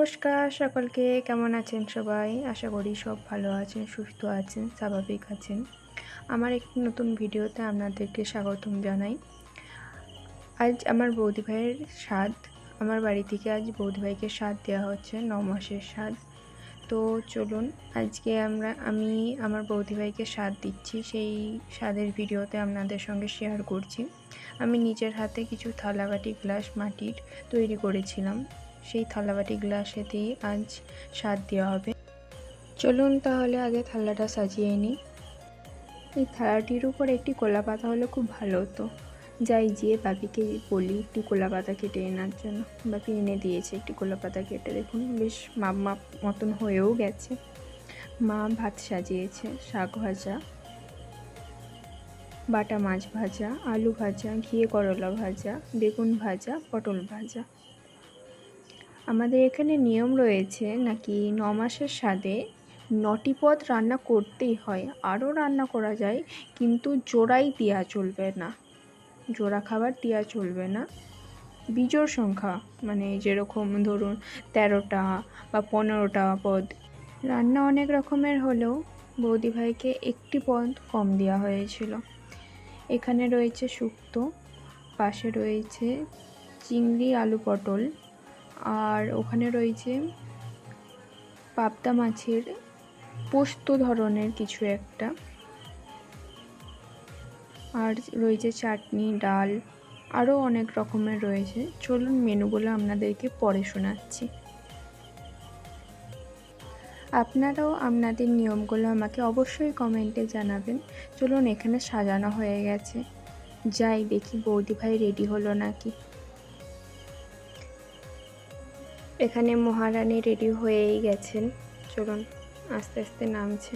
নমস্কার সকলকে, কেমন আছেন সবাই? আশা করি সব ভালো আছেন, সুস্থ আছেন, স্বাভাবিক আছেন। আমার একটি নতুন ভিডিওতে আপনাদেরকে স্বাগতম জানাই। আজ আমার বৌদি ভাইয়ের শ্রাদ্ধ। আমার বাড়ি থেকে আজ বৌদি ভাইকে শ্রাদ্ধ দেওয়া হচ্ছে, 9 মাসের শ্রাদ্ধ। তো চলুন আজকে আমি আমার বৌদি ভাইকে শ্রাদ্ধ দিচ্ছি, সেই শ্রাদ্ধের ভিডিওতে আপনাদের সঙ্গে শেয়ার করছি। আমি নিজের হাতে কিছু থালাবাটি গ্লাস মাটির তৈরি করেছিলাম, সেই থালাবাটি গ্লাসেতেই আজ শ্রাদ্ধ দেওয়া হবে। চলুন তাহলে আগে থালাটা সাজিয়ে নিই। এই থালাটির উপর একটি কলা পাতা হলে খুব ভালো হতো। যাই গিয়ে বাপিকে বলি একটি কলা পাতা কেটে এনার জন্য। বাপি এনে দিয়েছে একটি কলা পাতা কেটে, দেখুন বেশ মাপ মাপ মতন হয়েও গেছে। মা ভাত সাজিয়েছে, শাক ভাজা, বাটা মাছ ভাজা, আলু ভাজা, ঘিয়ে করলা ভাজা, বেগুন ভাজা, পটল ভাজা। আমাদের এখানে নিয়ম রয়েছে নাকি 9 মাসের শ্রাদ্ধে 9টি পদ রান্না করতেই হয়। আরও রান্না করা যায়, কিন্তু জোড়াই দেওয়া চলবে না, জোড়া খাবার দেওয়া চলবে না। বিজোড় সংখ্যা, মানে যেরকম ধরুন 13টা বা 15টা পদ রান্না অনেক রকমের হলেও বৌদি ভাইকে একটি পদ কম দেওয়া হয়েছিল। এখানে রয়েছে শুক্তো, পাশে রয়েছে চিংড়ি আলু পটল, আর ওখানে রয়েছে পাবদা মাছের পোস্ত ধরনের কিছু একটা, আর রয়েছে চাটনি, ডাল, আরও অনেক রকমের রয়েছে। চলুন মেনুগুলো আপনাদেরকে পরে শোনাচ্ছি। আপনারাও আপনাদের নিয়মগুলো আমাকে অবশ্যই কমেন্টে জানাবেন। চলুন এখানে সাজানো হয়ে গেছে, যাই দেখি বৌদি ভাই রেডি হলো নাকি। এখানে মহারানী রেডি হয়েই গেছেন, চলুন আস্তে আস্তে নামছে।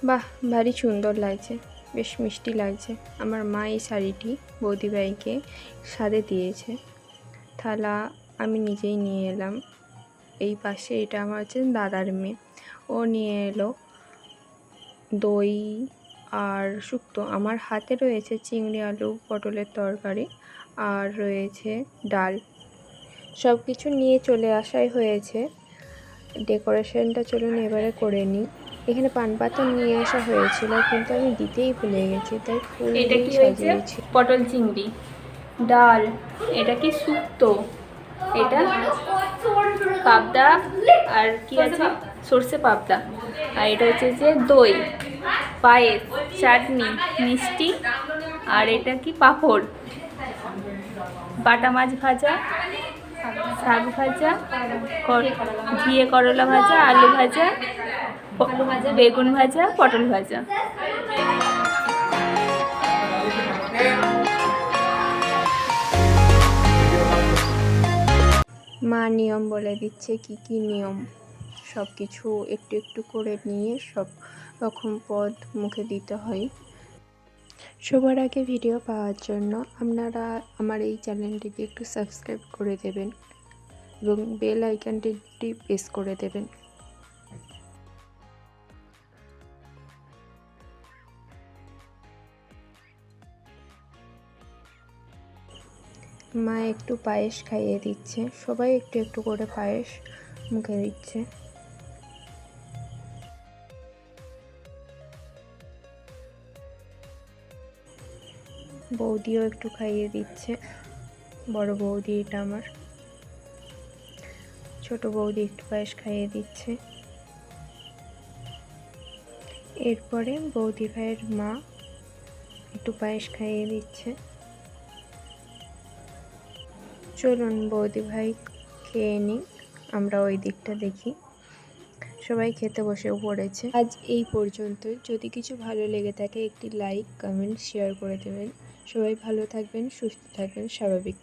বাহ, ভারী সুন্দর লাগছে, বেশ মিষ্টি লাগছে। আমার মা এই শাড়িটি বৌদি ভাইকে সাদে দিয়েছে। থালা আমি নিজেই নিয়ে এলাম। এই পাশে এটা আমার হচ্ছে দাদার মেয়ে, ও নিয়ে এলো দই আর শুক্তো। আমার হাতে রয়েছে চিংড়ি আলু পটলের তরকারি, আর রয়েছে ডাল। সব কিছু নিয়ে চলে আসাই হয়েছে। ডেকোরেশনটা চলুন এবারে করে নিই। এখানে পান পাতা নিয়ে আসা হয়েছিল, কিন্তু আমি দিতেই ভুলে গেছি, তাই ফুল দিয়েই সাজিয়েছি। পটল চিংড়ি, ডাল, এটা কি শুক্তো, এটা পাবদা, আর কি আছে সর্ষে পাবদা, আর এটা হচ্ছে যে দই, পায়েস, চাটনি, মিষ্টি, আর এটা কি পাঁপড়, বাটা মাছ ভাজা, শাক ভাজা, ঘিয়ে করলা ভাজা, আলু ভাজা, বেগুন ভাজা, পটল ভাজা। মা নিয়ম বলে দিচ্ছে কি কি নিয়ম, সব কিছু একটু একটু করে নিয়ে সব রকম পদ মুখে দিতে হয়। সবার আগে ভিডিও পাওয়ার জন্য আপনারা আমার এই চ্যানেলটিকে একটু সাবস্ক্রাইব করে দেবেন এবং বেল আইকনটি প্রেস করে দেবেন। মা একটু পায়েস খাইয়ে দিচ্ছে, সবাই একটু একটু করে পায়েস মুখে দিচ্ছে। বৌদিও একটু খাইয়ে দিচ্ছে, বড় বৌদি এটা আমার, ছোট বৌদি একটু পায়েস খাইয়ে দিচ্ছে। এরপরে বৌদি ভাইয়ের মা একটু পায়েস খাইয়ে দিচ্ছে। চলুন বৌদি ভাই খেয়ে নিই, আমরা ওই দিকটা দেখি। সবাই খেতে বসেও পড়েছে। আজ এই পর্যন্ত। যদি কিছু ভালো লেগে থাকে একটি লাইক, কমেন্ট, শেয়ার করে দেবেন। সবাই ভালো থাকবেন, সুস্থ থাকবেন, স্বাভাবিক।